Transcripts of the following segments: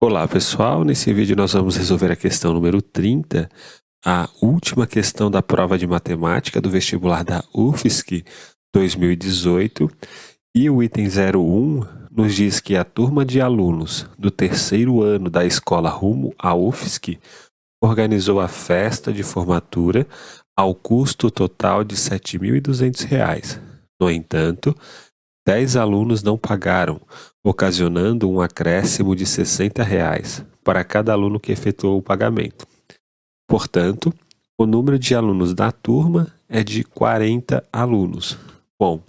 Olá pessoal, nesse vídeo nós vamos resolver a questão número 30, a última questão da prova de matemática do vestibular da UFSC 2018, e o item 01 nos diz que a turma de alunos do terceiro ano da escola rumo à UFSC organizou a festa de formatura ao custo total de R$ 7.200. No entanto, 10 alunos não pagaram, ocasionando um acréscimo de R$ 60 para cada aluno que efetuou o pagamento. Portanto, o número de alunos da turma é de 40 alunos. Bom,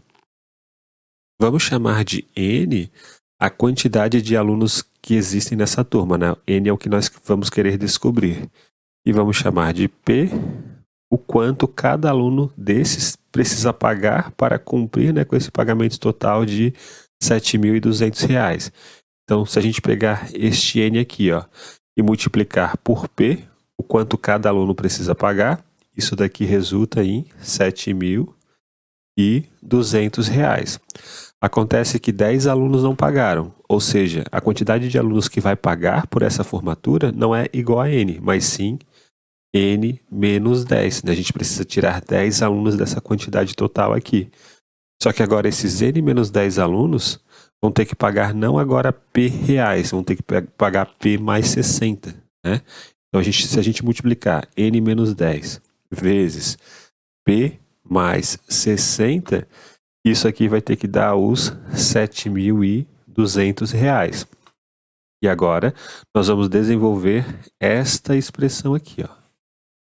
vamos chamar de N a quantidade de alunos que existem nessa turma, né? N é o que nós vamos querer descobrir. E vamos chamar de P o quanto cada aluno desses precisa pagar para cumprir, né, com esse pagamento total de R$ 7.200. Então, se a gente pegar este N aqui, ó, e multiplicar por P, o quanto cada aluno precisa pagar, isso daqui resulta em R$ 7.200. Acontece que 10 alunos não pagaram, ou seja, a quantidade de alunos que vai pagar por essa formatura não é igual a N, mas sim N menos 10. Né? A gente precisa tirar 10 alunos dessa quantidade total aqui. Só que agora esses N menos 10 alunos vão ter que pagar não agora P reais, vão ter que pagar P mais 60. Né? Então, se a gente multiplicar N menos 10 vezes P mais 60, isso aqui vai ter que dar os R$ 7.200. E agora nós vamos desenvolver esta expressão aqui, ó.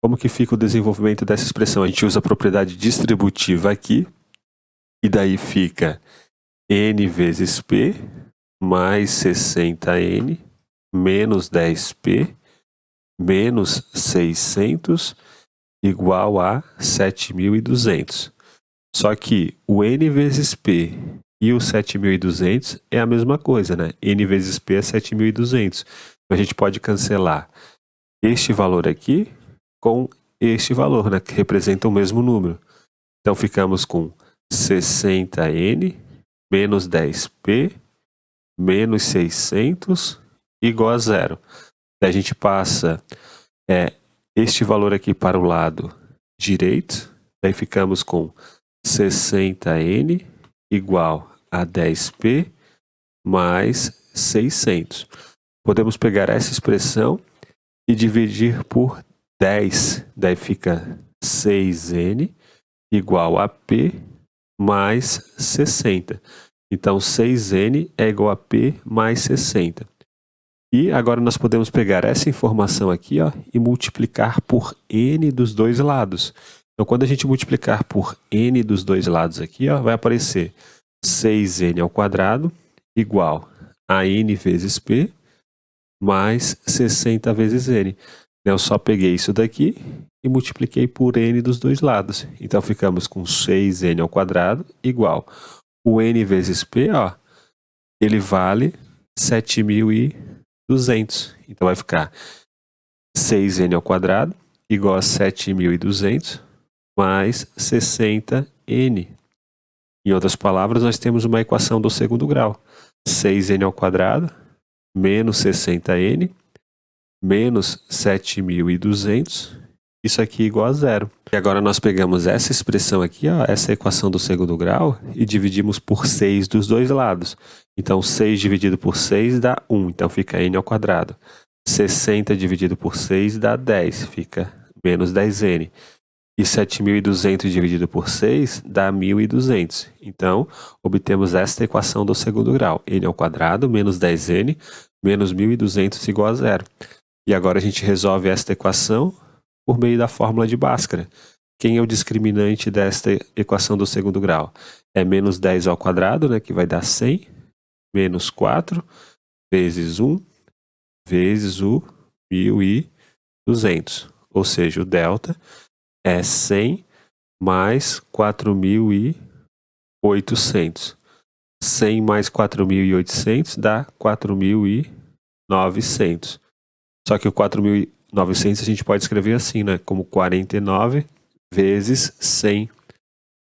Como que fica o desenvolvimento dessa expressão? A gente usa a propriedade distributiva aqui, e daí fica N vezes P mais 60N menos 10P menos 600 igual a 7.200. Só que o N vezes P e o 7.200 é a mesma coisa, né? N vezes P é 7.200. Então a gente pode cancelar este valor aqui com este valor, né, que representa o mesmo número. Então ficamos com 60N menos 10P menos 600 igual a zero. Daí a gente passa este valor aqui para o lado direito. Daí ficamos com 60N igual a 10P mais 600. Podemos pegar essa expressão e dividir por 10, daí fica 6N igual a P mais 60. Então, 6N é igual a P mais 60. E agora nós podemos pegar essa informação aqui, ó, e multiplicar por N dos dois lados. Então, quando a gente multiplicar por N dos dois lados aqui, ó, vai aparecer 6N ao quadrado igual a N vezes P mais 60 vezes N. Eu só peguei isso daqui e multipliquei por N dos dois lados. Então, ficamos com 6N ao quadrado igual o N vezes P, ó, ele vale 7.200. Então, vai ficar 6N ao quadrado igual a 7.200 mais 60N. Em outras palavras, nós temos uma equação do segundo grau. 6N ao quadrado menos 60N menos 7.200, isso aqui igual a zero. E agora nós pegamos essa expressão aqui, ó, essa equação do segundo grau, e dividimos por 6 dos dois lados. Então, 6 dividido por 6 dá 1, então fica N ao quadrado. 60 dividido por 6 dá 10, fica menos 10N. E 7.200 dividido por 6 dá 1.200. Então, obtemos esta equação do segundo grau. N ao quadrado menos 10N menos 1.200 igual a zero. E agora a gente resolve esta equação por meio da fórmula de Bhaskara. Quem é o discriminante desta equação do segundo grau? É menos 10 ao quadrado, né, que vai dar 100, menos 4, vezes 1, vezes o 1.200. Ou seja, o delta é 100 mais 4.800. 100 mais 4.800 dá 4.900. Só que o 4.900 a gente pode escrever assim, né? Como 49 vezes 100.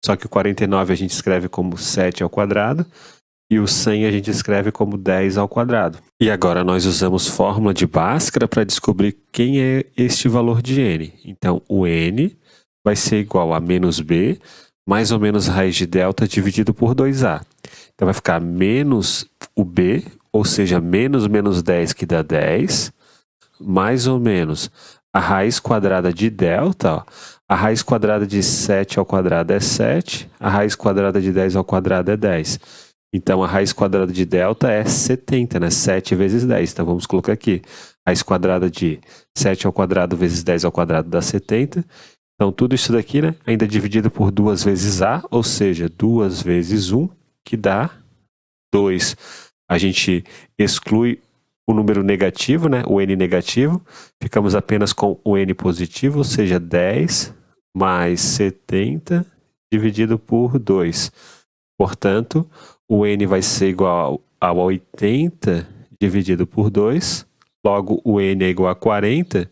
Só que o 49 a gente escreve como 7 ao quadrado. e o 100 a gente escreve como 10 ao quadrado. E agora nós usamos fórmula de Bhaskara para descobrir quem é este valor de n. Então, o n vai ser igual a menos b, mais ou menos raiz de delta dividido por 2a. Então, vai ficar menos o b, ou seja, menos menos 10, que dá 10, mais ou menos a raiz quadrada de delta, ó. A raiz quadrada de 7 ao quadrado é 7, a raiz quadrada de 10 ao quadrado é 10. Então, a raiz quadrada de delta é 70, né? 7 vezes 10. Então, vamos colocar aqui. Raiz quadrada de 7 ao quadrado vezes 10 ao quadrado dá 70. Então, tudo isso daqui, né? Ainda dividido por 2 vezes a, ou seja, 2 vezes 1, que dá 2. A gente exclui o número negativo, né? O n negativo. Ficamos apenas com o n positivo, ou seja, 10 mais 70 dividido por 2. Portanto, o n vai ser igual a 80 dividido por 2. Logo, o n é igual a 40.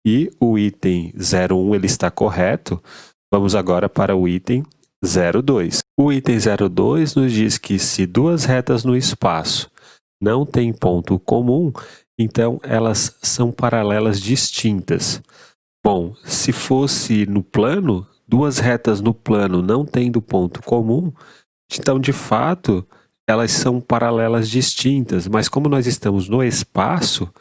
E o item 01 ele está correto. Vamos agora para o item 02. O item 02 nos diz que se duas retas no espaço não têm ponto comum, então elas são paralelas distintas. Bom, se fosse no plano, duas retas no plano não tendo ponto comum, então de fato elas são paralelas distintas, mas como nós estamos no espaço,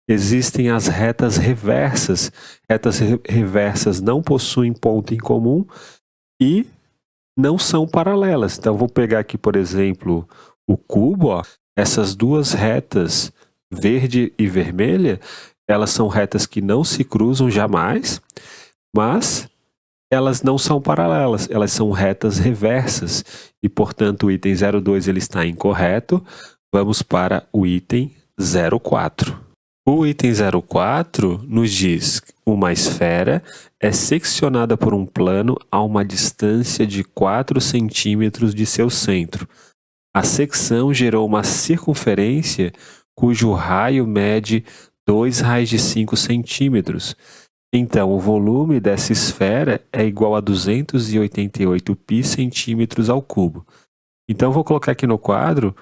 existem as retas reversas. Retas reversas não possuem ponto em comum e não são paralelas. Então, vou pegar aqui, por exemplo, o cubo. Ó. Essas duas retas, verde e vermelha, elas são retas que não se cruzam jamais, mas elas não são paralelas. Elas são retas reversas. E, portanto, o item 02 ele está incorreto. Vamos para o item 04. O item 04 nos diz que uma esfera é seccionada por um plano a uma distância de 4 centímetros de seu centro. A secção gerou uma circunferência cujo raio mede 2 raios de 5 centímetros. Então, o volume dessa esfera é igual a 288 π centímetros ao cubo. Então, vou colocar aqui no quadro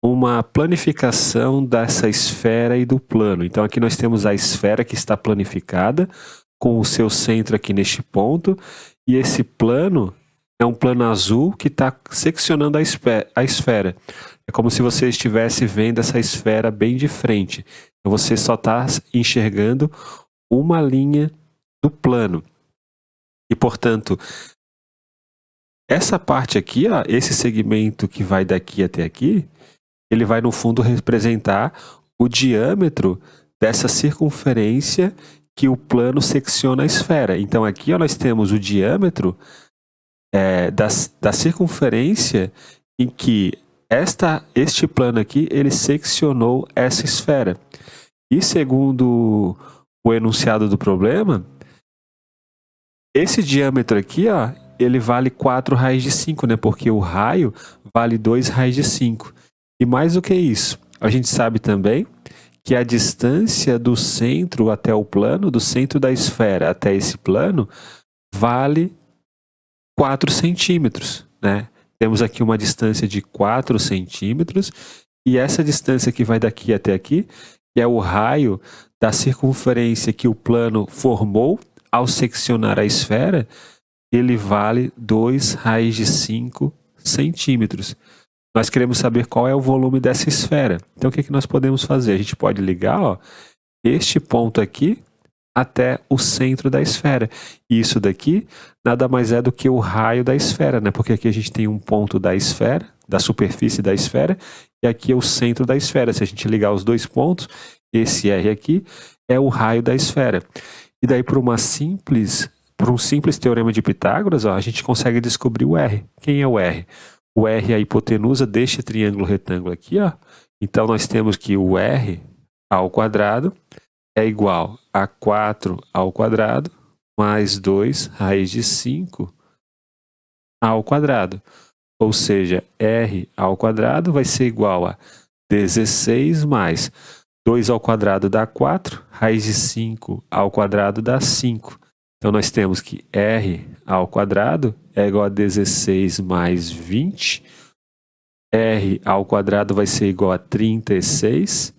uma planificação dessa esfera e do plano. Então, aqui nós temos a esfera que está planificada, com o seu centro aqui neste ponto, e esse plano é um plano azul que está seccionando a esfera. É como se você estivesse vendo essa esfera bem de frente. Então, você só está enxergando uma linha do plano. E, portanto, essa parte aqui, ó, esse segmento que vai daqui até aqui, ele vai, no fundo, representar o diâmetro dessa circunferência que o plano secciona a esfera. Então, aqui ó, nós temos o diâmetro da circunferência em que este plano aqui, ele seccionou essa esfera. E, segundo o enunciado do problema, esse diâmetro aqui, ó, ele vale 4 raios de 5, né? Porque o raio vale 2 raios de 5. E mais do que isso, a gente sabe também que a distância do centro até o plano, do centro da esfera até esse plano, vale 4 centímetros, né? Temos aqui uma distância de 4 centímetros e essa distância que vai daqui até aqui, que é o raio da circunferência que o plano formou ao seccionar a esfera, ele vale 2 raios de 5 centímetros. Nós queremos saber qual é o volume dessa esfera. Então, o que nós podemos fazer? A gente pode ligar ó, este ponto aqui até o centro da esfera. E isso daqui nada mais é do que o raio da esfera, né? Porque aqui a gente tem um ponto da esfera, da superfície da esfera, e aqui é o centro da esfera. Se a gente ligar os dois pontos, esse R aqui é o raio da esfera. E daí, por um simples teorema de Pitágoras, ó, a gente consegue descobrir o R. Quem é o R? O R é a hipotenusa deste triângulo retângulo aqui, ó. Então, nós temos que o R ao quadrado é igual a 4 ao quadrado mais 2 raiz de 5 ao quadrado. Ou seja, R ao quadrado vai ser igual a 16 mais 2 ao quadrado dá 4, raiz de 5 ao quadrado dá 5. Então, nós temos que R ao quadrado é igual a 16 mais 20 R ao quadrado vai ser igual a 36,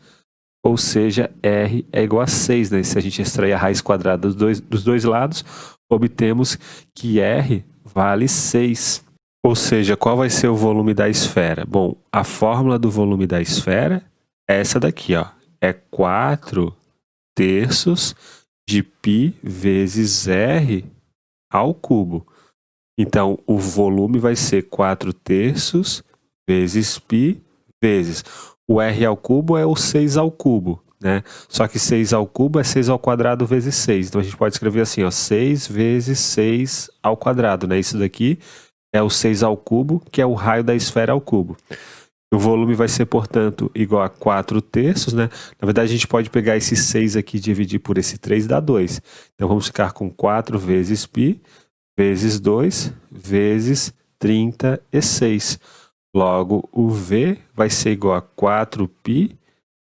ou seja, R é igual a 6, né? Se a gente extrair a raiz quadrada dos dois lados, obtemos que R vale 6. Ou seja, qual vai ser o volume da esfera? Bom, a fórmula do volume da esfera é essa daqui, ó. É 4 terços de π vezes R ao cubo. Então, o volume vai ser 4 terços vezes π vezes. O R ao cubo é o 6 ao cubo, né? Só que 6 ao cubo é 6 ao quadrado vezes 6. Então, a gente pode escrever assim, ó, 6 vezes 6 ao quadrado, né? Isso daqui é o 6 ao cubo, que é o raio da esfera ao cubo. O volume vai ser, portanto, igual a 4 terços, né? Na verdade, a gente pode pegar esse 6 aqui e dividir por esse 3, dá 2. Então, vamos ficar com 4 vezes π vezes 2 vezes 36. Logo, o V vai ser igual a 4π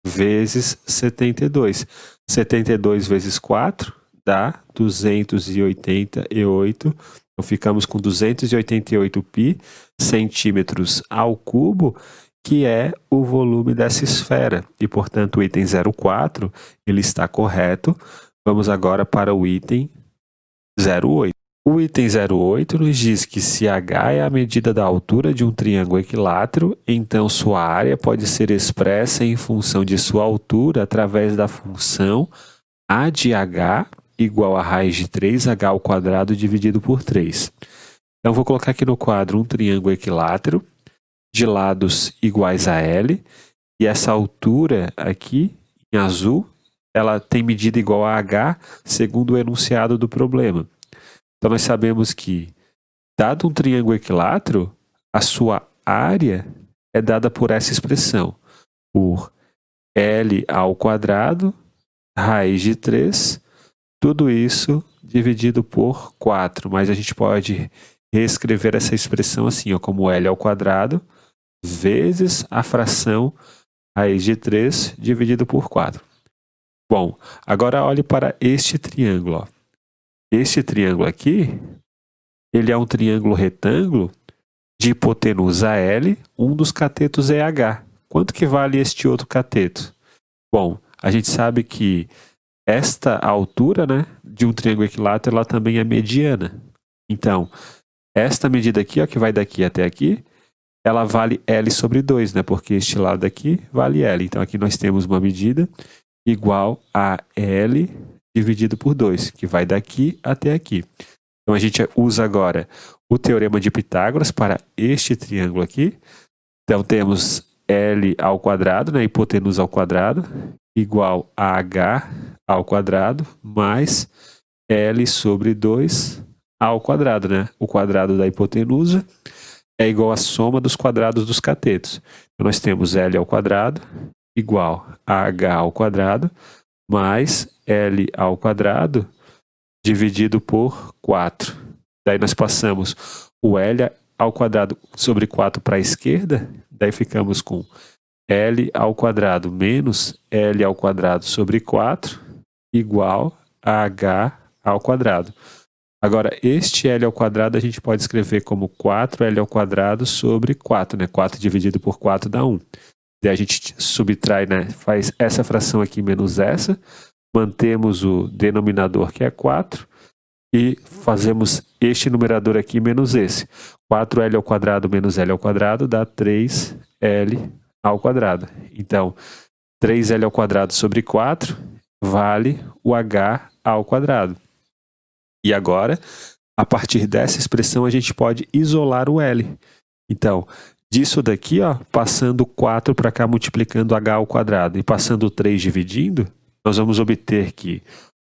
vezes 72. 72 vezes 4 dá 288. Então, ficamos com 288π centímetros ao cubo, que é o volume dessa esfera. E, portanto, o item 04 ele está correto. Vamos agora para o item 08. O item 08 nos diz que se h é a medida da altura de um triângulo equilátero, então sua área pode ser expressa em função de sua altura através da função a de h igual a raiz de 3h ao quadrado dividido por 3. Então, vou colocar aqui no quadro um triângulo equilátero de lados iguais a L, e essa altura aqui, em azul, ela tem medida igual a h segundo o enunciado do problema. Então, nós sabemos que, dado um triângulo equilátero, a sua área é dada por essa expressão, por L ao quadrado, raiz de 3, tudo isso dividido por 4. Mas a gente pode reescrever essa expressão assim, ó, como L ao quadrado vezes a fração raiz de 3 dividido por 4. Bom, agora olhe para este triângulo, ó. Este triângulo aqui, ele é um triângulo retângulo de hipotenusa L, um dos catetos é H. Quanto que vale este outro cateto? Bom, a gente sabe que esta altura, né, de um triângulo equilátero, ela também é mediana. Então, esta medida aqui, ó, que vai daqui até aqui, ela vale L sobre 2, né, porque este lado aqui vale L. Então, aqui nós temos uma medida igual a L dividido por 2, que vai daqui até aqui. Então, a gente usa agora o teorema de Pitágoras para este triângulo aqui. Então, temos L ao quadrado, né, hipotenusa ao quadrado, igual a H ao quadrado, mais L sobre 2 ao quadrado, né? O quadrado da hipotenusa é igual à soma dos quadrados dos catetos. Então, nós temos L ao quadrado igual a H ao quadrado, mais L ao quadrado dividido por 4. Daí nós passamos o L ao quadrado sobre 4 para a esquerda, daí ficamos com L ao quadrado menos L ao quadrado sobre 4 igual a H ao quadrado. Agora, este L ao quadrado a gente pode escrever como 4L ao quadrado sobre 4, né? 4 dividido por 4 dá 1. Daí a gente subtrai, né? Faz essa fração aqui menos essa, mantemos o denominador que é 4 e fazemos este numerador aqui menos esse. 4L ao quadrado menos L ao quadrado dá 3L ao quadrado. Então, 3L ao quadrado sobre 4 vale o H ao quadrado. E agora, a partir dessa expressão, a gente pode isolar o L. Então, disso daqui, ó, passando 4 para cá, multiplicando H ao quadrado e passando 3 dividindo, nós vamos obter que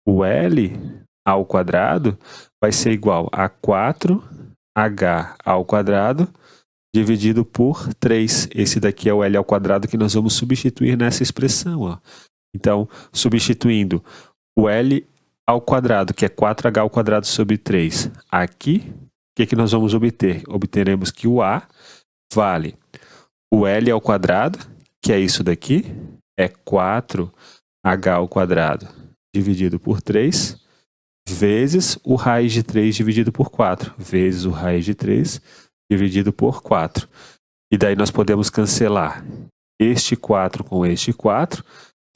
o L ao quadrado vai ser igual a 4H ao quadrado dividido por 3. Esse daqui é o L ao quadrado que nós vamos substituir nessa expressão, ó. Então, substituindo o L ao quadrado, que é 4H ao quadrado sobre 3, aqui, o que nós vamos obter? Obteremos que o A vale o L ao quadrado, que é isso daqui, é 4H ao quadrado dividido por 3, vezes o raiz de 3 dividido por 4, vezes o raiz de 3 dividido por 4. E daí nós podemos cancelar este 4 com este 4.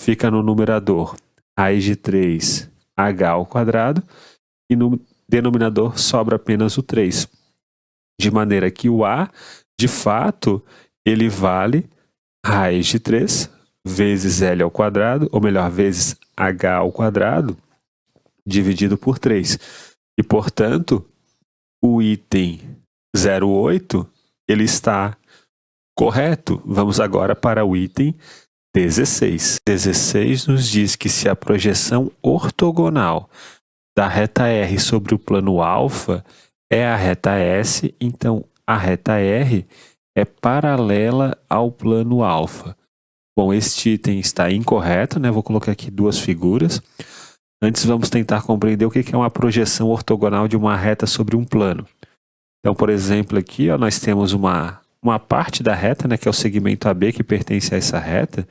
Fica no numerador raiz de 3h ao quadrado. E no denominador sobra apenas o 3. De maneira que o A, de fato, ele vale raiz de 3 vezes L ao quadrado, ou melhor, vezes H ao quadrado, dividido por 3. E, portanto, o item 08, ele está correto. Vamos agora para o item 16. 16 nos diz que se a projeção ortogonal da reta R sobre o plano alfa é a reta S, então a reta R é paralela ao plano alfa. Bom, este item está incorreto, né? Vou colocar aqui duas figuras. Antes vamos tentar compreender o que é uma projeção ortogonal de uma reta sobre um plano. Então, por exemplo, aqui ó, nós temos uma parte da reta, né, que é o segmento AB que pertence a essa reta,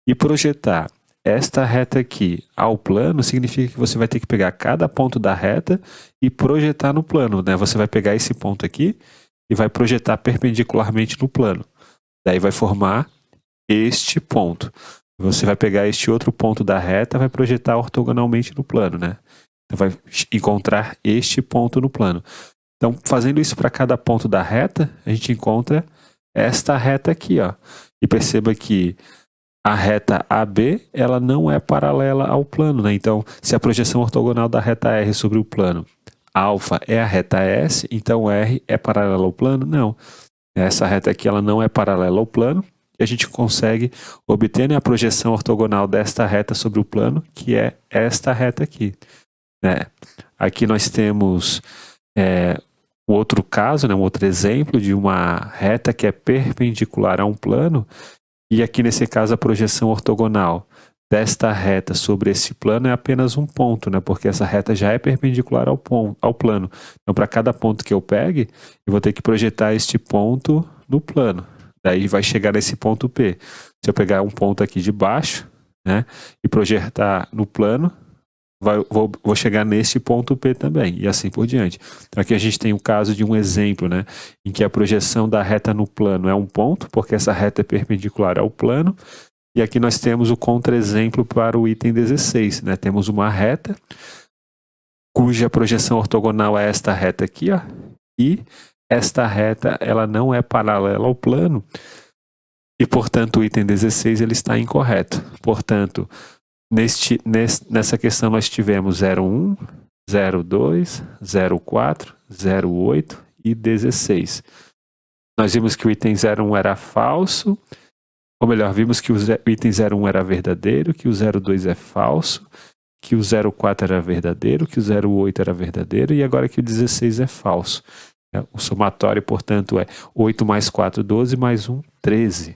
e projetar esta reta aqui ao plano significa que você vai ter que pegar cada ponto da reta e projetar no plano, né? Você vai pegar esse ponto aqui e vai projetar perpendicularmente no plano. Daí vai formar este ponto. Você vai pegar este outro ponto da reta e vai projetar ortogonalmente no plano, né? Então vai encontrar este ponto no plano. Então, fazendo isso para cada ponto da reta, a gente encontra esta reta aqui, ó. E perceba que a reta AB, ela não é paralela ao plano, né? Então, se a projeção ortogonal da reta R sobre o plano alfa é a reta S, então R é paralela ao plano? Não. Essa reta aqui, ela não é paralela ao plano. E a gente consegue obter, né, a projeção ortogonal desta reta sobre o plano, que é esta reta aqui, né? Aqui nós temos um outro caso, né, um outro exemplo de uma reta que é perpendicular a um plano, e aqui nesse caso a projeção ortogonal desta reta sobre esse plano é apenas um ponto, né, porque essa reta já é perpendicular ao plano. Então, para cada ponto que eu pegue, eu vou ter que projetar este ponto no plano. Daí vai chegar nesse ponto P. Se eu pegar um ponto aqui de baixo, né, e projetar no plano, vou chegar nesse ponto P também, e assim por diante. Então aqui a gente tem o caso de um exemplo, né, em que a projeção da reta no plano é um ponto, porque essa reta é perpendicular ao plano, e aqui nós temos o contra-exemplo para o item 16. Né, temos uma reta, cuja projeção ortogonal é esta reta aqui, ó, e esta reta ela não é paralela ao plano, e portanto o item 16 ele está incorreto. Portanto, nessa questão nós tivemos 01, 02, 04, 08 e 16. Nós vimos que o item 01 era falso, ou melhor, vimos que o item 01 era verdadeiro, que o 02 é falso, que o 04 era verdadeiro, que o 08 era verdadeiro e agora que o 16 é falso. O somatório, portanto, é 8 mais 4, 12, mais 1, 13.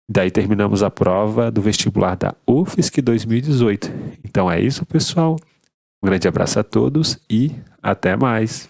Daí terminamos a prova do vestibular da UFSC 2018. Então é isso, pessoal. Um grande abraço a todos e até mais.